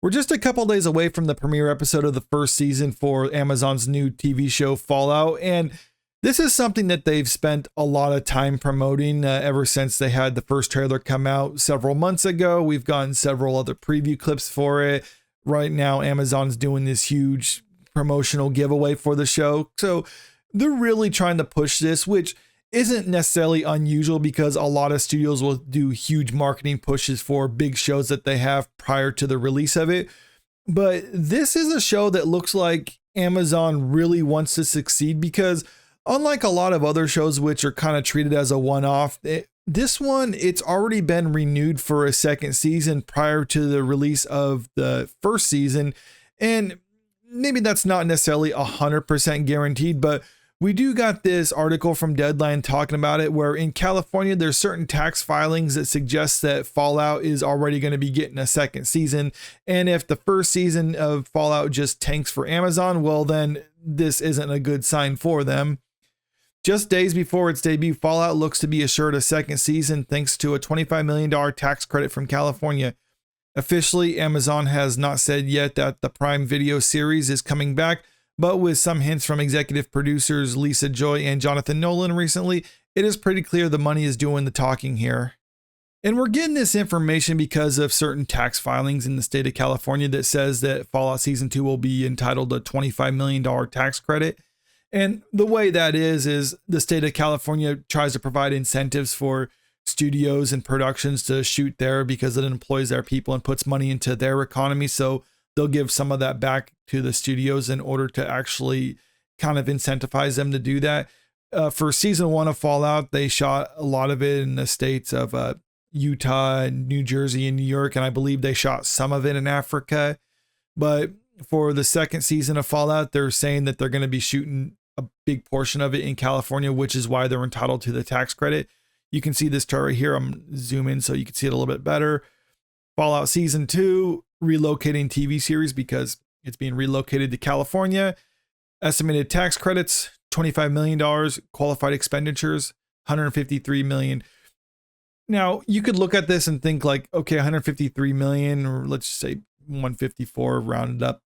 We're just a couple days away from the premiere episode of the first season for Amazon's new TV show Fallout, and this is something that they've spent a lot of time promoting ever since they had the first trailer come out several months ago. We've gotten several other preview clips for it. Right now, Amazon's doing this huge promotional giveaway for the show, so they're really trying to push this, which isn't necessarily unusual because a lot of studios will do huge marketing pushes for big shows that they have prior to the release of it. But this is a show that looks like Amazon really wants to succeed because unlike a lot of other shows which are kind of treated as a one-off, this one, it's already been renewed for a second season prior to the release of the first season. And maybe that's not necessarily 100% guaranteed, but we do got this article from Deadline talking about it, where in California, there's certain tax filings that suggest that Fallout is already going to be getting a second season. And if the first season of Fallout just tanks for Amazon, well, then this isn't a good sign for them. Just days before its debut, Fallout looks to be assured a second season thanks to a $25 million tax credit from California. Officially, Amazon has not said yet that the Prime Video series is coming back, but with some hints from executive producers Lisa Joy and Jonathan Nolan recently, it is pretty clear the money is doing the talking here. And we're getting this information because of certain tax filings in the state of California that says that Fallout Season 2 will be entitled a $25 million tax credit. And the way that is the state of California tries to provide incentives for studios and productions to shoot there because it employs their people and puts money into their economy. So they'll give some of that back to the studios in order to actually kind of incentivize them to do that. For season 1 of Fallout, they shot a lot of it in the states of Utah, New Jersey, and New York, and I believe they shot some of it in Africa. But for the second season of Fallout, they're saying that they're going to be shooting a big portion of it in California, which is why they're entitled to the tax credit. You can see this chart right here. I'm zooming so you can see it a little bit better. Fallout Season 2, relocating TV series because it's being relocated to California. Estimated tax credits, $25 million. Qualified expenditures, $153 million. Now, you could look at this and think like, okay, $153 million, or let's just say 154 rounded up.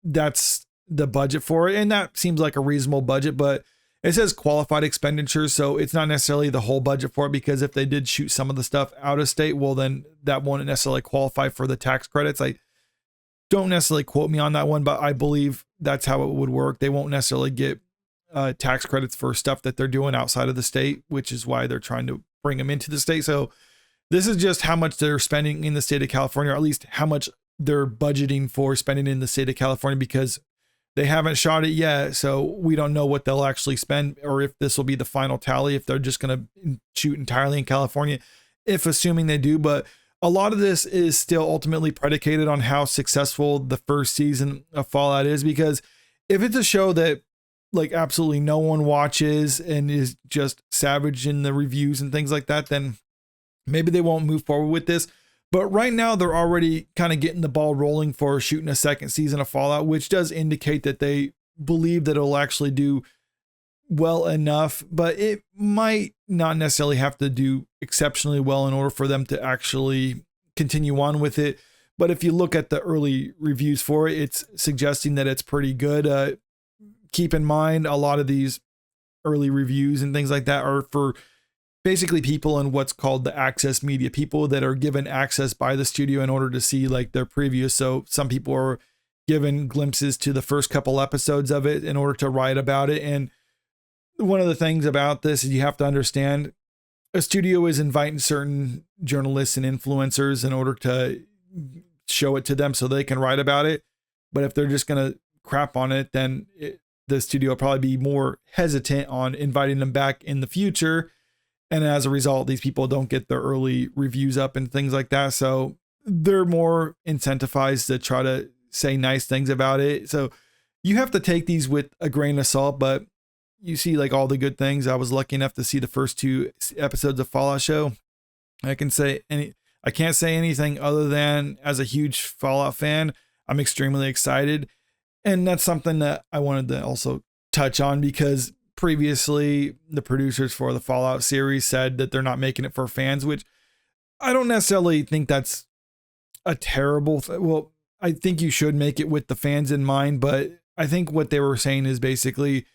That's the budget for it. And that seems like a reasonable budget, but it says qualified expenditures, so it's not necessarily the whole budget for it, because if they did shoot some of the stuff out of state, well, then that won't necessarily qualify for the tax credits. I don't necessarily quote me on that one, but I believe that's how it would work. They won't necessarily get tax credits for stuff that they're doing outside of the state, which is why they're trying to bring them into the state. So this is just how much they're spending in the state of California, or at least how much they're budgeting for spending in the state of California, because they haven't shot it yet, so we don't know what they'll actually spend, or if this will be the final tally, if they're just going to shoot entirely in California, if assuming they do. But a lot of this is still ultimately predicated on how successful the first season of Fallout is, because if it's a show that like absolutely no one watches and is just savage in the reviews and things like that, then maybe they won't move forward with this. But right now, they're already kind of getting the ball rolling for shooting a second season of Fallout, which does indicate that they believe that it'll actually do well enough, but it might not necessarily have to do exceptionally well in order for them to actually continue on with it. But if you look at the early reviews for it, it's suggesting that it's pretty good. Keep in mind, a lot of these early reviews and things like that are for basically people in what's called the access media, people that are given access by the studio in order to see like their previews. So some people are given glimpses to the first couple episodes of it in order to write about it. And one of the things about this is you have to understand a studio is inviting certain journalists and influencers in order to show it to them so they can write about it. But if they're just going to crap on it, then the studio will probably be more hesitant on inviting them back in the future. And as a result, these people don't get their early reviews up and things like that. So they're more incentivized to try to say nice things about it. So you have to take these with a grain of salt, but you see like all the good things. I was lucky enough to see the first 2 episodes of Fallout show. I can't say anything other than, as a huge Fallout fan, I'm extremely excited. And that's something that I wanted to also touch on, because previously the producers for the Fallout series said that they're not making it for fans, which I don't necessarily think that's a terrible well, I think you should make it with the fans in mind, but I think what they were saying is basically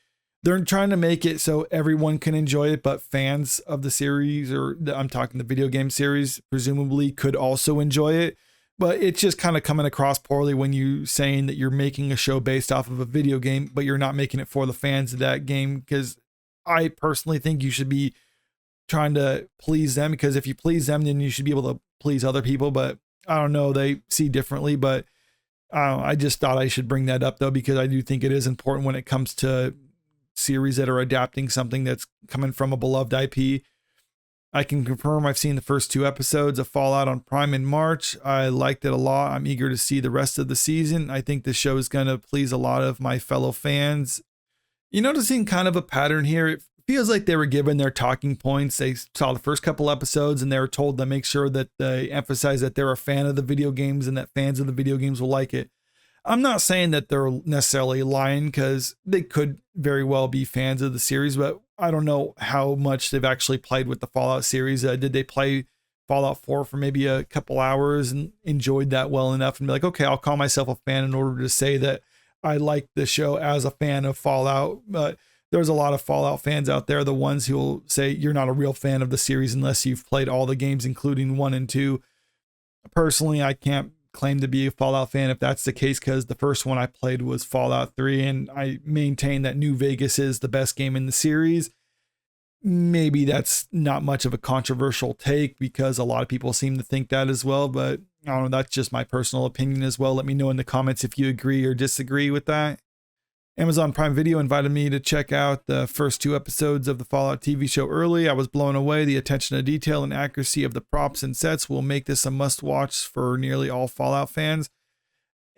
they're trying to make it so everyone can enjoy it, but fans of the series, or I'm talking the video game series, presumably could also enjoy it. But it's just kind of coming across poorly when you saying that you're making a show based off of a video game, but you're not making it for the fans of that game. Because I personally think you should be trying to please them, because if you please them, then you should be able to please other people. But I don't know, they see differently. But I just thought I should bring that up though, because I do think it is important when it comes to series that are adapting something that's coming from a beloved IP. I can confirm I've seen the first 2 episodes of Fallout on Prime in March. I liked it a lot. I'm eager to see the rest of the season. I think the show is going to please a lot of my fellow fans. You're noticing kind of a pattern here. It feels like they were given their talking points. They saw the first couple episodes and they were told to make sure that they emphasize that they're a fan of the video games and that fans of the video games will like it. I'm not saying that they're necessarily lying, because they could very well be fans of the series, but I don't know how much they've actually played with the Fallout series. Did they play Fallout 4 for maybe a couple hours and enjoyed that well enough and be like, okay, I'll call myself a fan in order to say that I like the show as a fan of Fallout? But there's a lot of Fallout fans out there, the ones who will say you're not a real fan of the series unless you've played all the games, including 1 and 2. Personally, I can't claim to be a Fallout fan if that's the case, because the first one I played was Fallout 3, and I maintain that New Vegas is the best game in the series. Maybe that's not much of a controversial take, because a lot of people seem to think that as well, but I don't know, that's just my personal opinion as well. Let me know in the comments if you agree or disagree with that. Amazon Prime Video invited me to check out the first 2 episodes of the Fallout TV show early. I was blown away. The attention to detail and accuracy of the props and sets will make this a must-watch for nearly all Fallout fans.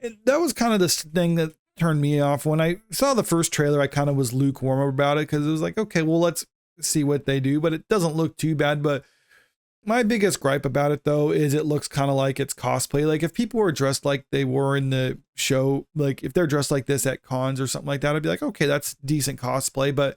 And that was kind of the thing that turned me off. When I saw the first trailer, I kind of was lukewarm about it, because it was like, okay, well, let's see what they do. But it doesn't look too bad. But my biggest gripe about it, though, is it looks kind of like it's cosplay. Like, if people were dressed like they were in the show, like if they're dressed like this at cons or something like that, I'd be like, okay, that's decent cosplay. But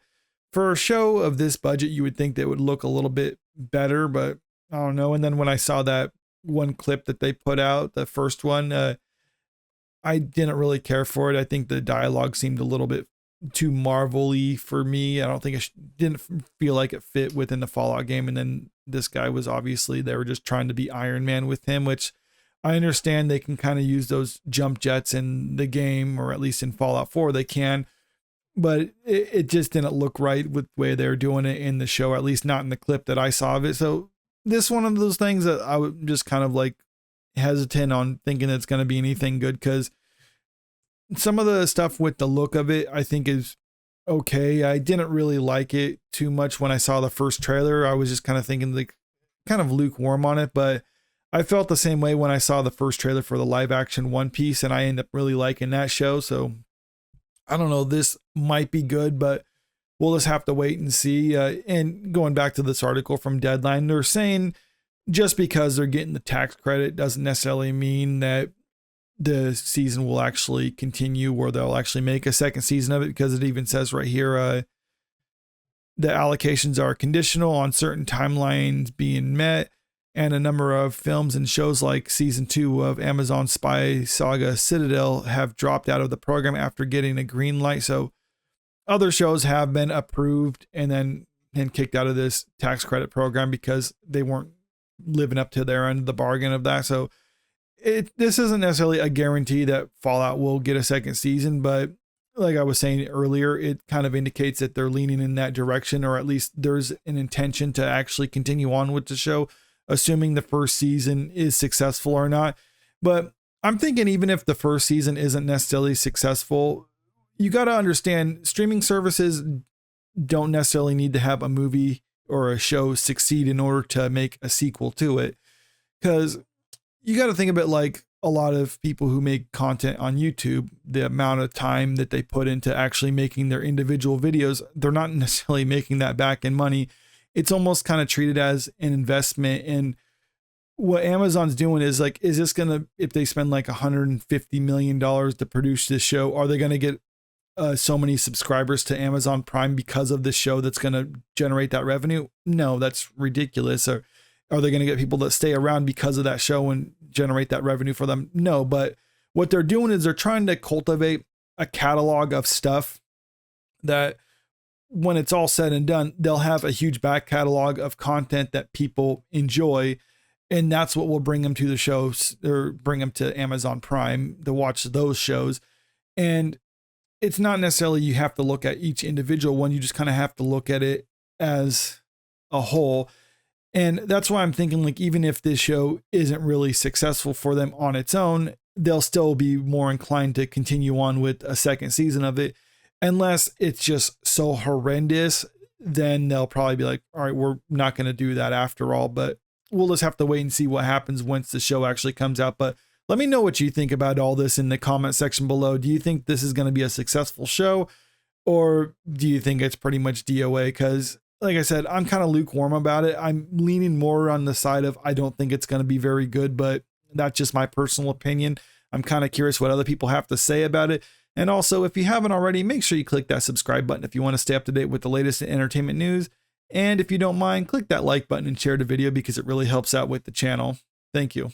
for a show of this budget, you would think they would look a little bit better, but I don't know. And then when I saw that one clip that they put out, the first one, I didn't really care for it. I think the dialogue seemed a little bit too Marvel-y for me. I don't think it didn't feel like it fit within the Fallout game. And then this guy was obviously, they were just trying to be Iron Man with him, which I understand they can kind of use those jump jets in the game, or at least in Fallout 4 they can, but it just didn't look right with the way they were doing it in the show, at least not in the clip that I saw of it. So this one of those things that I would just kind of like hesitant on thinking it's going to be anything good, because some of the stuff with the look of it, I think is okay. I didn't really like it too much when I saw the first trailer. I was just kind of thinking like kind of lukewarm on it, but I felt the same way when I saw the first trailer for the live action One Piece, and I ended up really liking that show. So I don't know, this might be good, but we'll just have to wait and see. And going back to this article from Deadline, they're saying just because they're getting the tax credit doesn't necessarily mean that the season will actually continue, or they'll actually make a second season of it, because it even says right here, the allocations are conditional on certain timelines being met, and a number of films and shows like season 2 of Amazon spy saga Citadel have dropped out of the program after getting a green light. So other shows have been approved and then kicked out of this tax credit program because they weren't living up to their end of the bargain of that. So this isn't necessarily a guarantee that Fallout will get a second season, but like I was saying earlier, it kind of indicates that they're leaning in that direction, or at least there's an intention to actually continue on with the show, assuming the first season is successful or not. But I'm thinking even if the first season isn't necessarily successful, you got to understand streaming services don't necessarily need to have a movie or a show succeed in order to make a sequel to it. Because you got to think of it like a lot of people who make content on YouTube, the amount of time that they put into actually making their individual videos, they're not necessarily making that back in money. It's almost kind of treated as an investment. And what Amazon's doing is like, is this going to, if they spend like $150 million to produce this show, are they going to get so many subscribers to Amazon Prime because of this show that's going to generate that revenue? No, that's ridiculous. Or are they going to get people that stay around because of that show and generate that revenue for them? No, but what they're doing is they're trying to cultivate a catalog of stuff that when it's all said and done, they'll have a huge back catalog of content that people enjoy. And that's what will bring them to the shows, or bring them to Amazon Prime to watch those shows. And it's not necessarily you have to look at each individual one. You just kind of have to look at it as a whole. And that's why I'm thinking, like, even if this show isn't really successful for them on its own, they'll still be more inclined to continue on with a second season of it. Unless it's just so horrendous, then they'll probably be like, all right, we're not going to do that after all. But we'll just have to wait and see what happens once the show actually comes out. But let me know what you think about all this in the comment section below. Do you think this is going to be a successful show, or do you think it's pretty much DOA? Because like I said, I'm kind of lukewarm about it. I'm leaning more on the side of I don't think it's going to be very good, but that's just my personal opinion. I'm kind of curious what other people have to say about it. And also, if you haven't already, make sure you click that subscribe button if you want to stay up to date with the latest entertainment news. And if you don't mind, click that like button and share the video because it really helps out with the channel. Thank you.